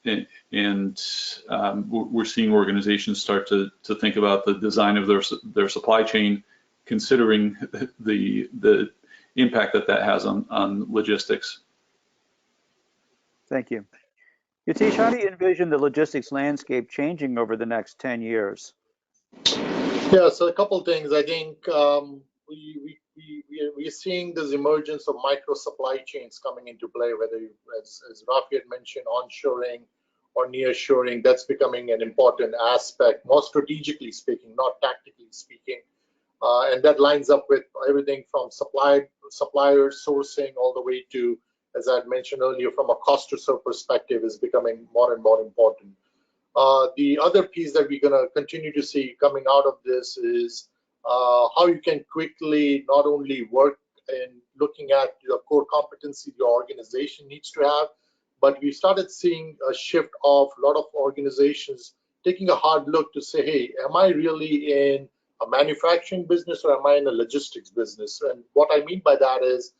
Speaker 6: We're seeing organizations start to think about the design of their supply chain, considering the impact that has on logistics.
Speaker 2: Thank you. Yatish, how do you envision the logistics landscape changing over the next 10 years?
Speaker 4: Yeah, so a couple of things. I think we're seeing this emergence of micro supply chains coming into play, whether, as Rafi had mentioned, onshoring or nearshoring. That's becoming an important aspect, more strategically speaking, not tactically speaking. And that lines up with everything from supplier sourcing all the way to, as I had mentioned earlier, from a cost to serve perspective, is becoming more and more important. The other piece that we're going to continue to see coming out of this is how you can quickly not only work in looking at your core competency your organization needs to have, but we started seeing a shift of a lot of organizations taking a hard look to say, hey, am I really in a manufacturing business or am I in a logistics business? And what I mean by that is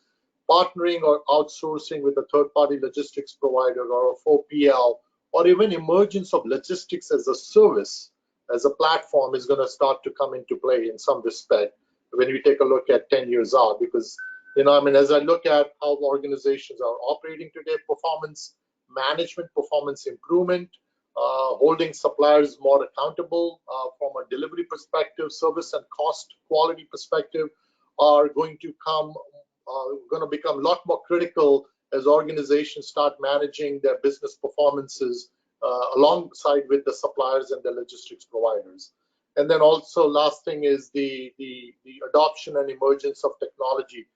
Speaker 4: partnering or outsourcing with a third-party logistics provider or a 4PL, or even emergence of logistics as a service, as a platform, is going to start to come into play in some respect when we take a look at 10 years out. Because, as I look at how organizations are operating today, performance management, performance improvement, holding suppliers more accountable from a delivery perspective, service and cost quality perspective, are going to become a lot more critical as organizations start managing their business performances alongside with the suppliers and the logistics providers. And then also, last thing is the adoption and emergence of technology.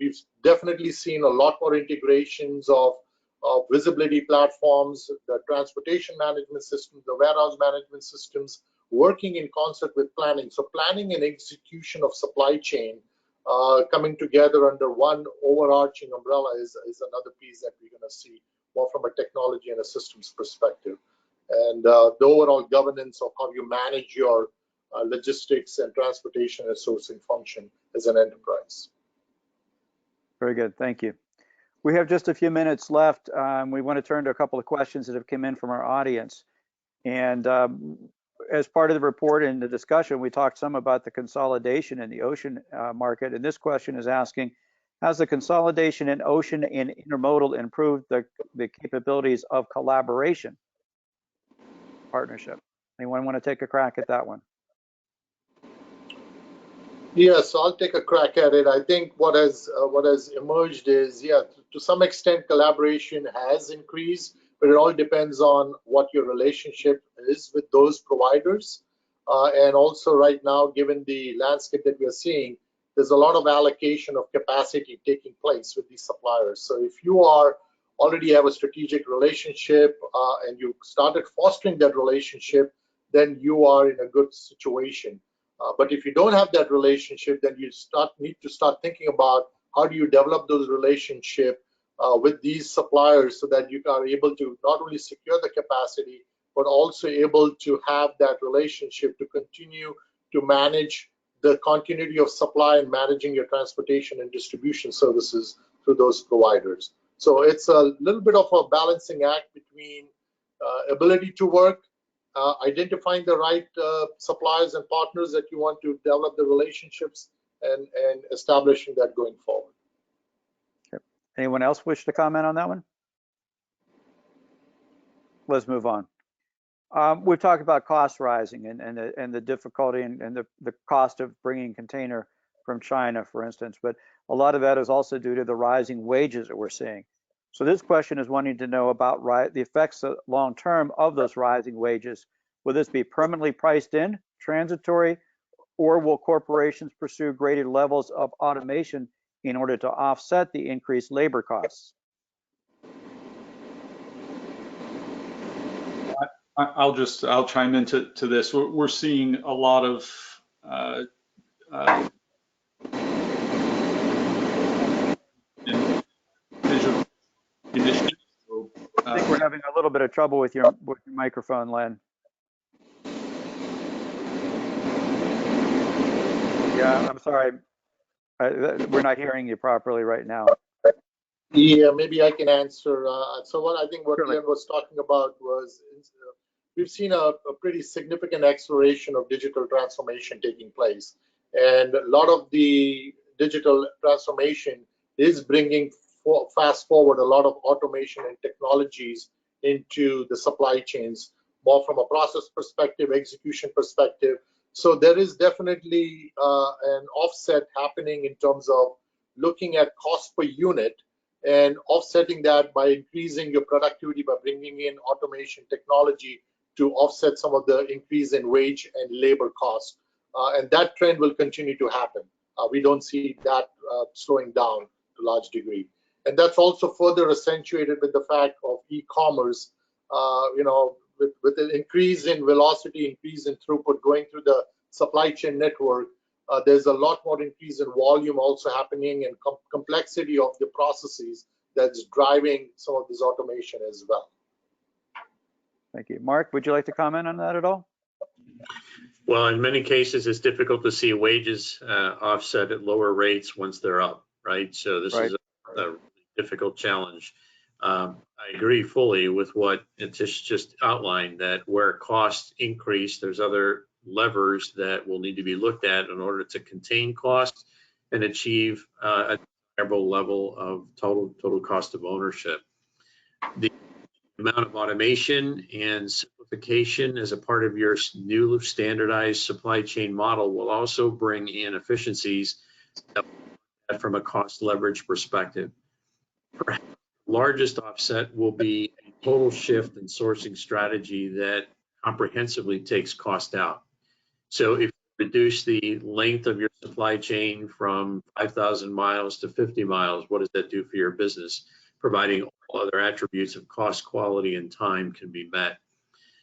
Speaker 4: We've definitely seen a lot more integrations of visibility platforms, the transportation management systems, the warehouse management systems, working in concert with planning. So planning and execution of supply chain coming together under one overarching umbrella is another piece that we're going to see more from a technology and a systems perspective. And the overall governance of how you manage your logistics and transportation and sourcing function as an enterprise.
Speaker 2: Very good, thank you. We have just a few minutes left. We want to turn to a couple of questions that have come in from our audience. And as part of the report and the discussion, we talked some about the consolidation in the ocean market. And this question is asking, has the consolidation in ocean and intermodal improved the capabilities of collaboration? partnership? Anyone want to take a crack at that one?
Speaker 4: Yes, I'll take a crack at it. I think what has emerged is, yeah, to some extent collaboration has increased, but it all depends on what your relationship is with those providers. And also right now, given the landscape that we are seeing, there's a lot of allocation of capacity taking place with these suppliers. So if you already have a strategic relationship and you started fostering that relationship, then you are in a good situation. But if you don't have that relationship, then you need to start thinking about how do you develop those relationships with these suppliers so that you are able to not only secure the capacity, but also able to have that relationship to continue to manage the continuity of supply and managing your transportation and distribution services through those providers. So it's a little bit of a balancing act between ability to work, identifying the right suppliers and partners that you want to develop the relationships, and establishing that going forward.
Speaker 2: Okay. Anyone else wish to comment on that one? Let's move on. We've talked about cost rising and the difficulty and the cost of bringing container from China, for instance, but a lot of that is also due to the rising wages that we're seeing. So this question is wanting to know about the effects long term of those rising wages. Will this be permanently priced in, transitory, or will corporations pursue greater levels of automation in order to offset the increased labor costs?
Speaker 6: I'll chime into this. We're seeing a lot of initiatives.
Speaker 2: I think we're having a little bit of trouble with your microphone, Len. Yeah, I'm sorry. We're not hearing you properly right now.
Speaker 4: Yeah, maybe I can answer. So what I think what
Speaker 2: Surely.
Speaker 4: Ian was talking about was we've seen a pretty significant acceleration of digital transformation taking place. And a lot of the digital transformation is bringing fast forward a lot of automation and technologies into the supply chains, more from a process perspective, execution perspective. So there is definitely an offset happening in terms of looking at cost per unit and offsetting that by increasing your productivity by bringing in automation technology to offset some of the increase in wage and labor costs. And that trend will continue to happen. We don't see that slowing down to a large degree. And that's also further accentuated with the fact of e-commerce, with an increase in velocity, increase in throughput going through the supply chain network. There's a lot more increase in volume also happening and complexity of the processes that's driving some of this automation as well.
Speaker 2: Thank you. Mark, would you like to comment on that at all?
Speaker 5: Well, in many cases, it's difficult to see wages offset at lower rates once they're up, right? So this is a really difficult challenge. I agree fully with what Tish just outlined, that where costs increase, there's other levers that will need to be looked at in order to contain costs and achieve a desirable level of total cost of ownership. The amount of automation and simplification as a part of your new standardized supply chain model will also bring in efficiencies from a cost leverage perspective. Perhaps the largest offset will be a total shift in sourcing strategy that comprehensively takes cost out. So if you reduce the length of your supply chain from 5,000 miles to 50 miles, what does that do for your business? Providing all other attributes of cost, quality, and time can be met.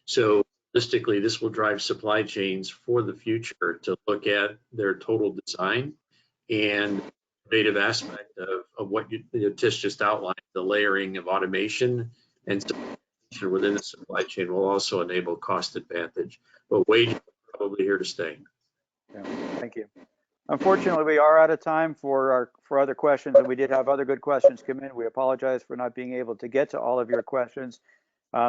Speaker 5: So holistically, this will drive supply chains for the future to look at their total design, and the innovative aspect of what Tish just outlined, the layering of automation and within the supply chain will also enable cost advantage. But wages are probably here to stay.
Speaker 2: Yeah, thank you. Unfortunately, we are out of time for other questions, and we did have other good questions come in. We apologize for not being able to get to all of your questions.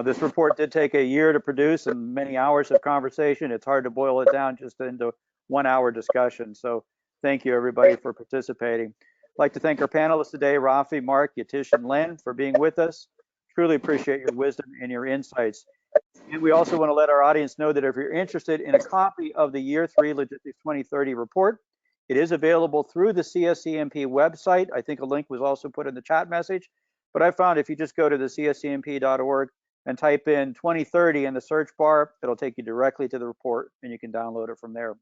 Speaker 2: This report did take a year to produce and many hours of conversation. It's hard to boil it down just into 1 hour discussion. So thank you, everybody, for participating. I'd like to thank our panelists today, Rafi, Mark, Yatish, and Len, for being with us. Truly appreciate your wisdom and your insights And we also want to let our audience know that if you're interested in a copy of the Year 3 Logistics 2030 report, it is available through the CSCMP website. I think a link was also put in the chat message, but I found if you just go to the cscmp.org and type in 2030 in the search bar, it'll take you directly to the report and you can download it from there.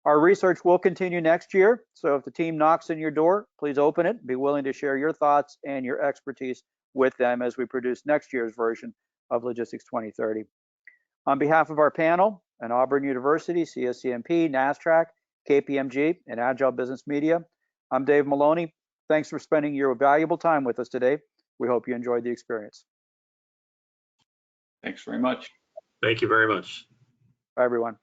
Speaker 2: Our research will continue next year, so if the team knocks on your door, please open it. Be willing to share your thoughts and your expertise with them as we produce next year's version of Logistics 2030. On behalf of our panel and Auburn University, CSCMP, NASSTRAC, KPMG, and Agile Business Media, I'm Dave Maloney. Thanks for spending your valuable time with us today. We hope you enjoyed the experience.
Speaker 6: Thanks very much.
Speaker 5: Thank you very much.
Speaker 2: Bye, everyone.